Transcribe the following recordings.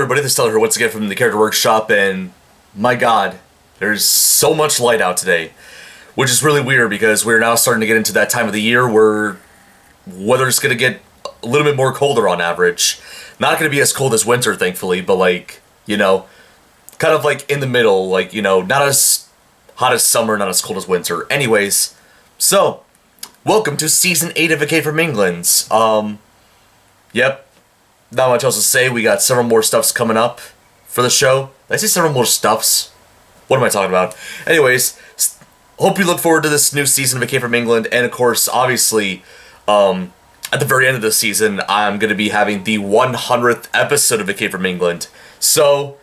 everybody, this is Tyler here once again from the Character Workshop, and my god, there's so much light out today, which is really weird because we're now starting to get into that time of the year where weather's going to get a little bit more colder on average. Not going to be as cold as winter, thankfully, but like, you know, kind of like in the middle, like, you know, not as hot as summer, not as cold as winter. Anyways, so, welcome to Season 8 of A Cave from England. Yep. Not much else to say. We got several more stuffs coming up for the show. Did I say several more stuffs? What am I talking about? Anyways, hope you look forward to this new season of A Cave from England. And of course, obviously, at the very end of the season, I'm going to be having the 100th episode of A Cave from England. So,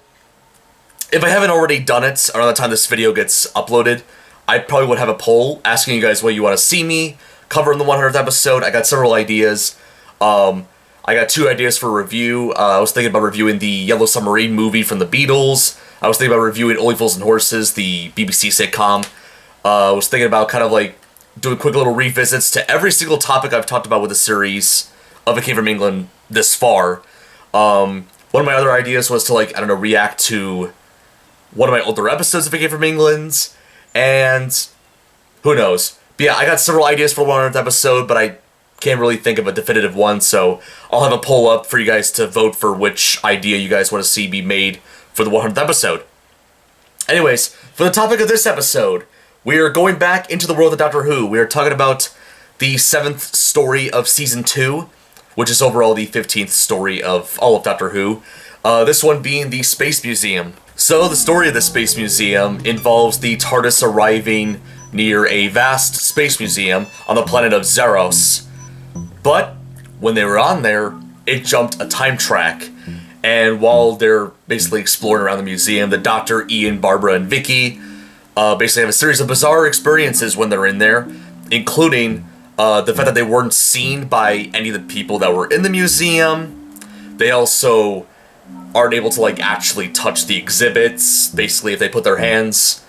if I haven't already done it around the time this video gets uploaded, I probably would have a poll asking you guys what you want to see me cover in the 100th episode. I got several ideas. I got 2 ideas for review. I was thinking about reviewing the Yellow Submarine movie from the Beatles. I was thinking about reviewing Only Fools and Horses, the BBC sitcom. I was thinking about kind of like doing quick little revisits to every single topic I've talked about with the series of A Cave from England this far. One of my other ideas was to, like, I don't know, react to one of my older episodes of A Cave from England. And who knows. But yeah, I got several ideas for 100th episode, but I can't really think of a definitive one, so I'll have a poll up for you guys to vote for which idea you guys want to see be made for the 100th episode. Anyways, for the topic of this episode, we are going back into the world of Doctor Who. We are talking about the 7th story of Season 2, which is overall the 15th story of all of Doctor Who. This one being the Space Museum. So, the story of the Space Museum involves the TARDIS arriving near a vast space museum on the planet of Zeros. But when they were on there, it jumped a time track. And while they're basically exploring around the museum, the Doctor, Ian, Barbara, and Vicky basically have a series of bizarre experiences when they're in there, including the fact that they weren't seen by any of the people that were in the museum. They also aren't able to, like, actually touch the exhibits. Basically, if they put their hands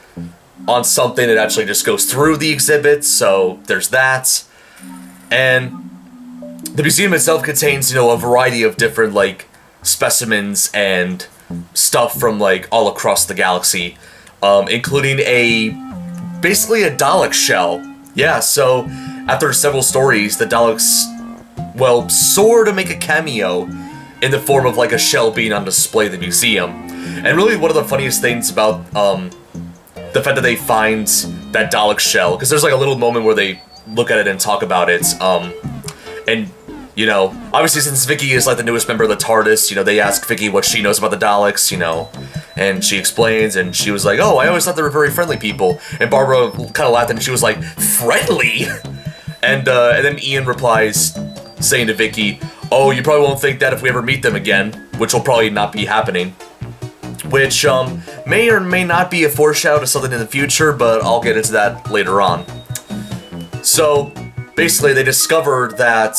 on something, it actually just goes through the exhibits, so there's that. And the museum itself contains, you know, a variety of different, like, specimens and stuff from, like, all across the galaxy, including basically a Dalek shell. Yeah, so after several stories, the Daleks, well, sort of make a cameo in the form of, like, a shell being on display in the museum. And really one of the funniest things about the fact that they find that Dalek shell, because there's, like, a little moment where they look at it and talk about it, and, you know, obviously since Vicky is, like, the newest member of the TARDIS, you know, they ask Vicky what she knows about the Daleks, you know, and she explains, and she was like, oh, I always thought they were very friendly people. And Barbara kind of laughed, and she was like, friendly? And then Ian replies, saying to Vicky, oh, you probably won't think that if we ever meet them again, which will probably not be happening. Which, may or may not be a foreshadow to something in the future, but I'll get into that later on. So, basically, they discovered that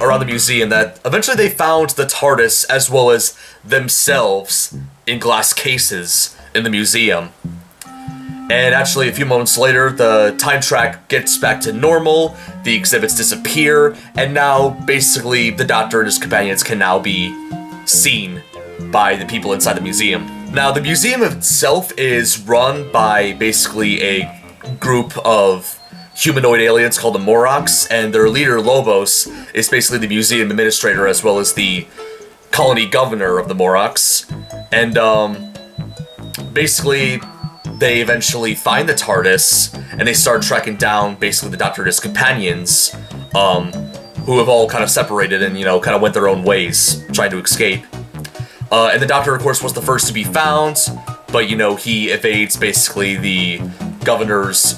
around the museum that eventually they found the TARDIS as well as themselves in glass cases in the museum. And actually, a few moments later, the time track gets back to normal, the exhibits disappear, and now, basically, the Doctor and his companions can now be seen by the people inside the museum. Now, the museum itself is run by basically a group of humanoid aliens called the Morlocks, and their leader, Lobos, is basically the museum administrator as well as the colony governor of the Morlocks. And, basically, they eventually find the TARDIS, and they start tracking down, basically, the Doctor and his companions, who have all kind of separated and, you know, kind of went their own ways, trying to escape. And the Doctor, of course, was the first to be found, but, you know, he evades, basically, the governor's,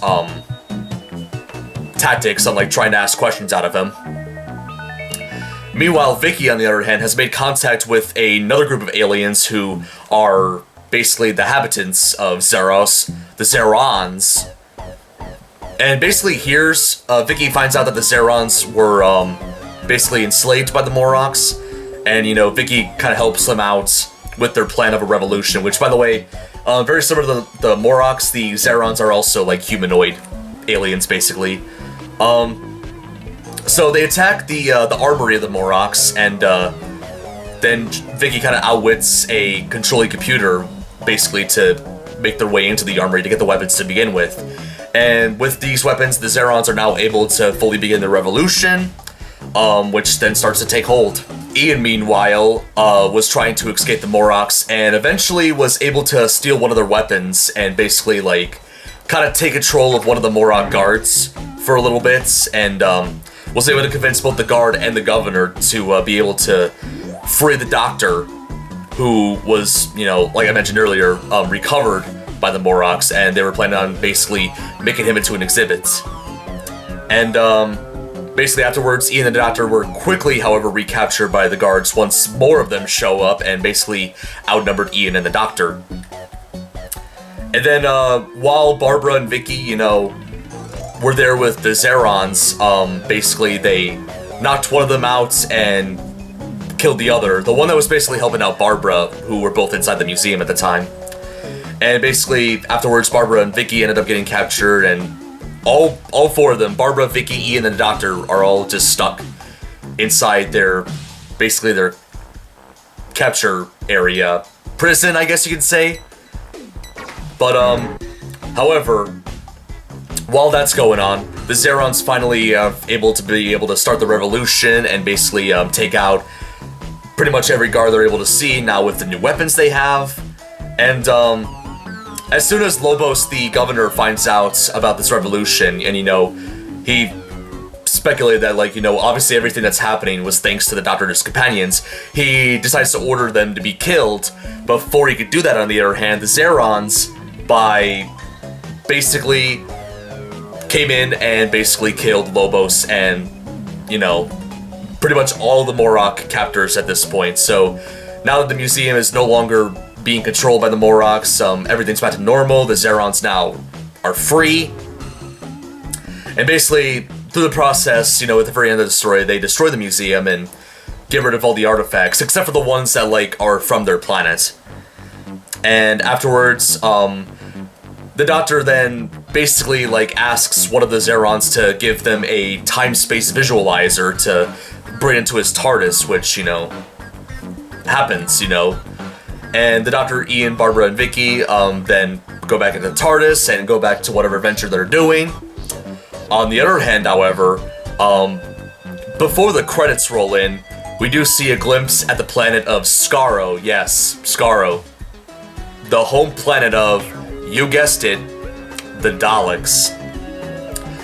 tactics on, like, trying to ask questions out of him. Meanwhile, Vicky, on the other hand, has made contact with another group of aliens who are basically the habitants of Zeros, the Zerons. And basically here's, Vicky finds out that the Zerons were, basically enslaved by the Morlocks, and, you know, Vicky kind of helps them out with their plan of a revolution, which, by the way, very similar to the Morlocks, the Zerons are also, like, humanoid aliens, basically. So they attack the armory of the Morlocks, and then Vicky kind of outwits a controlling computer, basically, to make their way into the armory to get the weapons to begin with. And with these weapons, the Zerons are now able to fully begin their revolution, which then starts to take hold. Ian, meanwhile, was trying to escape the Morlocks and eventually was able to steal one of their weapons and basically, like, kind of take control of one of the Morlock guards for a little bit, and was able to convince both the guard and the governor to be able to free the doctor, who was, you know, like I mentioned earlier, recovered by the Morlocks, and they were planning on basically making him into an exhibit. And basically afterwards, Ian and the doctor were quickly, however, recaptured by the guards once more of them show up and basically outnumbered Ian and the doctor. And then while Barbara and Vicky, you know, were there with the Zerons, basically they knocked one of them out and killed the other. The one that was basically helping out Barbara, who were both inside the museum at the time. And basically afterwards, Barbara and Vicky ended up getting captured, and all four of them, Barbara, Vicky, Ian, and the doctor, are all just stuck inside their, basically their capture area. Prison, I guess you could say. But, however, while that's going on, the Zerons finally able to start the revolution and basically take out pretty much every guard they're able to see now with the new weapons they have. And as soon as Lobos, the governor, finds out about this revolution, and, you know, he speculated that, like, you know, obviously everything that's happening was thanks to the Doctor and his companions, he decides to order them to be killed. Before he could do that, on the other hand, the Zerons, basically came in and basically killed Lobos and, you know, pretty much all the Morlock captors at this point. So now that the museum is no longer being controlled by the Morlocks, everything's back to normal. The Zerons now are free. And basically, through the process, you know, at the very end of the story, they destroy the museum and get rid of all the artifacts, except for the ones that, like, are from their planet. And afterwards, the Doctor then basically, like, asks one of the Zerons to give them a time-space visualizer to bring into his TARDIS, which, you know, happens, you know. And the Doctor, Ian, Barbara, and Vicky then go back into the TARDIS and go back to whatever adventure they're doing. On the other hand, however, before the credits roll in, we do see a glimpse at the planet of Skaro. Yes, Skaro. The home planet of, you guessed it, the Daleks,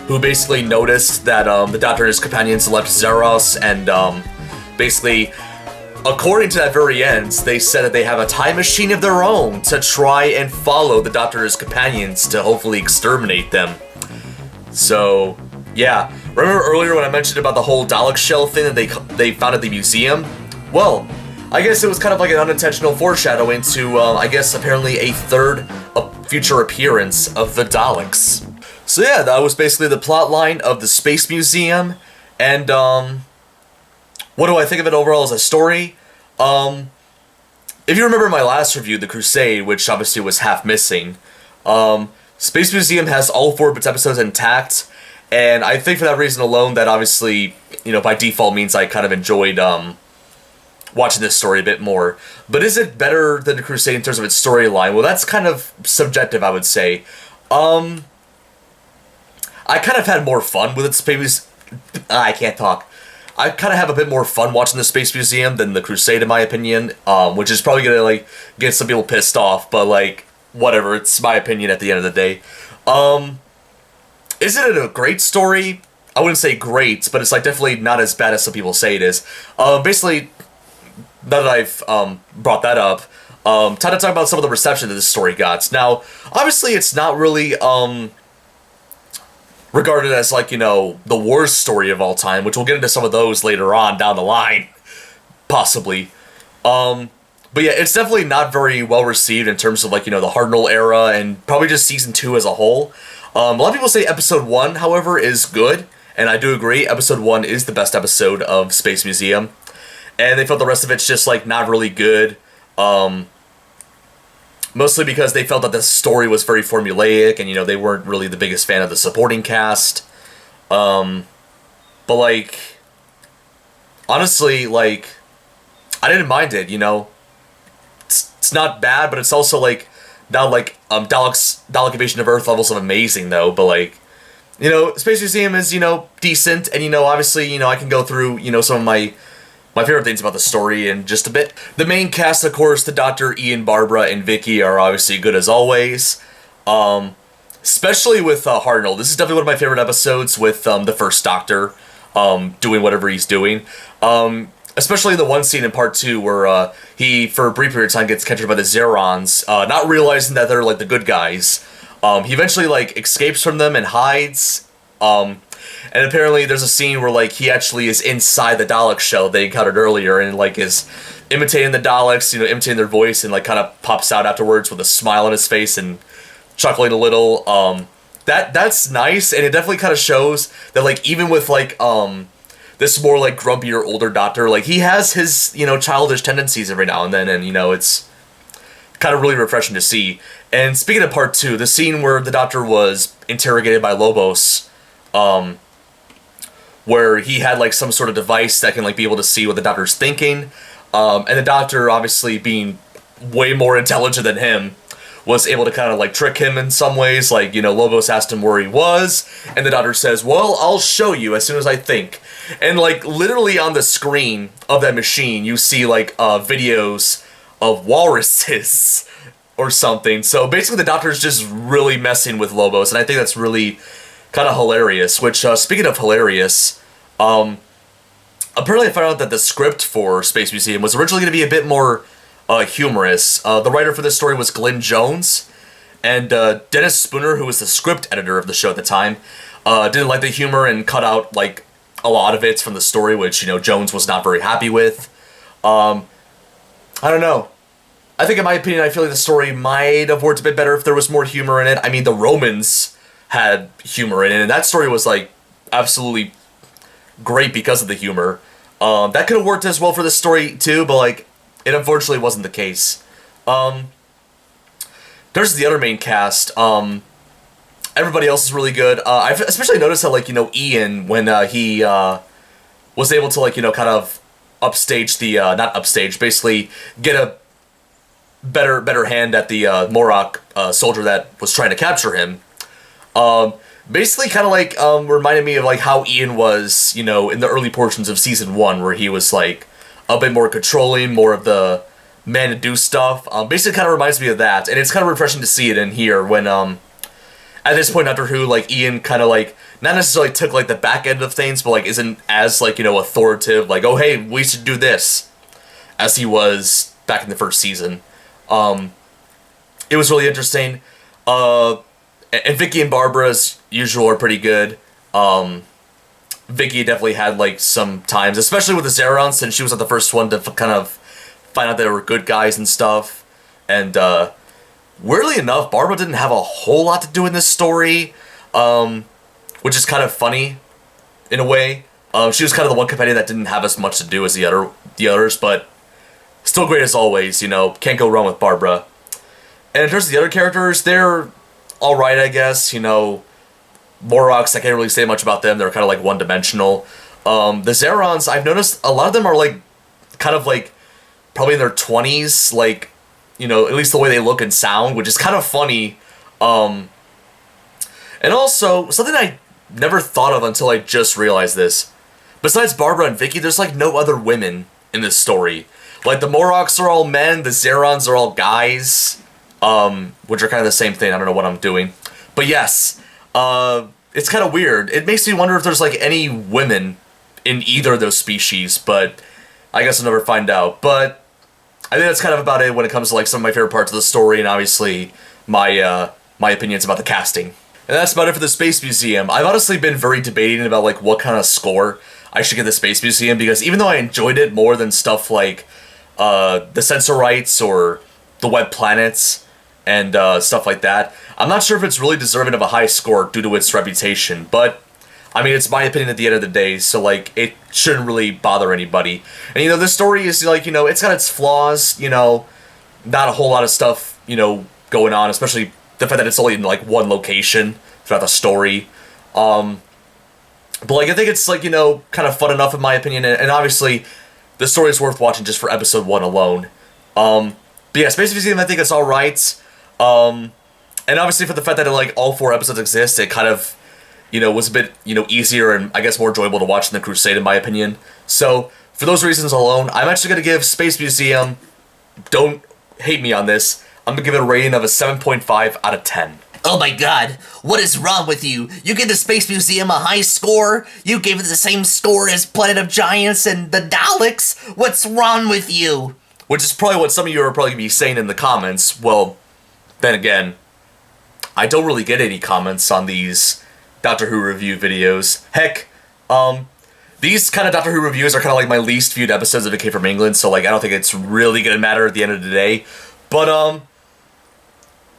who basically noticed that the Doctor and his companions left Zeros, and basically, according to that very end, they said that they have a time machine of their own to try and follow the Doctor and his companions to hopefully exterminate them. So, yeah. Remember earlier when I mentioned about the whole Dalek shell thing that they found at the museum? Well, I guess it was kind of like an unintentional foreshadowing to, I guess, apparently a third future appearance of the Daleks. So yeah, that was basically the plot line of the Space Museum, and, what do I think of it overall as a story? If you remember my last review, The Crusade, which obviously was half missing, Space Museum has all 4 of its episodes intact, and I think for that reason alone, that obviously, you know, by default means I kind of enjoyed, watching this story a bit more. But is it better than The Crusade in terms of its storyline? Well, that's kind of subjective, I would say. I kind of had more fun with its Space... I can't talk. I kind of have a bit more fun watching the Space Museum than The Crusade, in my opinion, which is probably gonna, like, get some people pissed off, but, like, whatever, it's my opinion at the end of the day. Is it a great story? I wouldn't say great, but it's, like, definitely not as bad as some people say it is. Basically, now that I've brought that up, time to talk about some of the reception that this story got. Now, obviously, it's not really regarded as, like, you know, the worst story of all time, which we'll get into some of those later on down the line, possibly. But yeah, it's definitely not very well received in terms of, like, you know, the Hartnell era and probably just season 2 as a whole. A lot of people say episode 1, however, is good, and I do agree. Episode 1 is the best episode of Space Museum. And they felt the rest of it's just, like, not really good. Mostly because they felt that the story was very formulaic, and, you know, they weren't really the biggest fan of the supporting cast. But, like, honestly, like, I didn't mind it, you know. It's not bad, but it's also like not like Dalek Invasion of Earth levels of amazing though, but like, you know, Space Museum is, you know, decent, and you know, obviously, you know, I can go through, you know, some of my favorite things about the story in just a bit. The main cast, of course, the Doctor, Ian, Barbara, and Vicky are obviously good as always. Especially with Hartnell. This is definitely one of my favorite episodes with the first Doctor doing whatever he's doing. Especially the one scene in part 2 where he, for a brief period of time, gets captured by the Zerons, not realizing that they're like the good guys. He eventually like escapes from them and hides. And apparently there's a scene where like he actually is inside the Dalek shell they encountered earlier and like is imitating the Daleks, you know, imitating their voice, and like kind of pops out afterwards with a smile on his face and chuckling a little. That's nice, and it definitely kind of shows that like even with like this more like grumpier older Doctor, like he has his, you know, childish tendencies every now and then, and you know, it's kind of really refreshing to see. And speaking of part 2, the scene where the Doctor was interrogated by Lobos, where he had like some sort of device that can like be able to see what the Doctor's thinking, and the Doctor, obviously being way more intelligent than him, was able to kind of like trick him in some ways. Like, you know, Lobos asked him where he was, and the Doctor says, well, I'll show you as soon as I think. And like literally on the screen of that machine, you see like videos of walruses or something. So basically the Doctor's just really messing with Lobos, and I think that's really kind of hilarious. Which, speaking of hilarious, apparently I found out that the script for Space Museum was originally going to be a bit more humorous. The writer for this story was Glenn Jones, and Dennis Spooner, who was the script editor of the show at the time, didn't like the humor and cut out like a lot of it from the story, which, you know, Jones was not very happy with. I don't know. I think in my opinion, I feel like the story might have worked a bit better if there was more humor in it. I mean, the Romans had humor in it, and that story was like absolutely great because of the humor. That could have worked as well for this story too, but like it unfortunately wasn't the case. There's the other main cast. Everybody else is really good. I've especially noticed how, like, you know, Ian, when he was able to, like, you know, kind of upstage the, not upstage, basically get a better hand at the Morok soldier that was trying to capture him. Basically kind of like reminded me of like how Ian was, you know, in the early portions of season 1, where he was like a bit more controlling, more of the man to do stuff. Basically kind of reminds me of that, and it's kind of refreshing to see it in here when at this point in Doctor Who, like, Ian kind of like not necessarily took like the back end of things, but like isn't as, like, you know, authoritative, like, oh hey, we should do this, as he was back in the first season. It was really interesting. And Vicky and Barbara, as usual, are pretty good. Vicky definitely had like some times, especially with the Zerons, since she was like the first one to kind of find out they were good guys and stuff. And weirdly enough, Barbara didn't have a whole lot to do in this story, which is kind of funny in a way. She was kind of the one companion that didn't have as much to do as the others, but still great as always. You know, can't go wrong with Barbara. And in terms of the other characters, they're alright, I guess. You know, Moroks, I can't really say much about them. They're kind of like one-dimensional. The Zerons, I've noticed a lot of them are like kind of like probably in their 20s, like, you know, at least the way they look and sound, which is kind of funny. And also, something I never thought of until I just realized this. Besides Barbara and Vicky, there's like no other women in this story. Like, the Moroks are all men, the Zerons are all guys, which are kind of the same thing. I don't know what I'm doing. But yes, it's kind of weird. It makes me wonder if there's like any women in either of those species, but I guess I'll never find out. But I think that's kind of about it when it comes to like some of my favorite parts of the story, and obviously my my opinions about the casting. And that's about it for the Space Museum. I've honestly been very debating about like what kind of score I should give the Space Museum, because even though I enjoyed it more than stuff like the Sensorites or the Web Planets and stuff like that, I'm not sure if it's really deserving of a high score due to its reputation. But I mean, it's my opinion at the end of the day, so like it shouldn't really bother anybody. And you know, this story is like, you know, it's got its flaws, you know, not a whole lot of stuff, you know, going on, especially the fact that it's only in like one location throughout the story. But like, I think it's like, you know, kind of fun enough in my opinion, and obviously the story is worth watching just for episode 1 alone. But yeah, Space Museum, I think it's alright. And obviously for the fact that like all 4 episodes exist, it kind of, was a bit, easier and I guess more enjoyable to watch than The Crusade in my opinion. So, for those reasons alone, I'm actually going to give Space Museum, don't hate me on this, I'm going to give it a rating of a 7.5 out of 10. Oh my god, what is wrong with you? You give the Space Museum a high score? You gave it the same score as Planet of Giants and the Daleks? What's wrong with you? Which is probably what some of you are probably going to be saying in the comments. Well, then again, I don't really get any comments on these Doctor Who review videos. Heck, these kind of Doctor Who reviews are kind of like my least viewed episodes of It Came From England, so like I don't think it's really going to matter at the end of the day. But,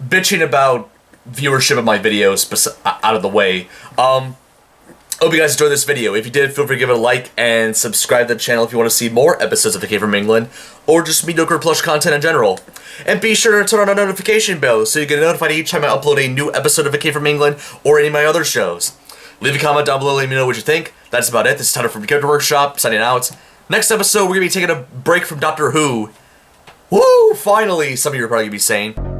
bitching about viewership of my videos out of the way. Hope you guys enjoyed this video. If you did, feel free to give it a like and subscribe to the channel if you want to see more episodes of It Came From England, or just mediocre plush content in general. And be sure to turn on a notification bell so you get notified each time I upload a new episode of It Came From England or any of my other shows. Leave a comment down below, let me know what you think. That's about it. This is Tyler from Character Workshop, signing out. Next episode, we're going to be taking a break from Doctor Who. Woo! Finally, some of you are probably going to be saying.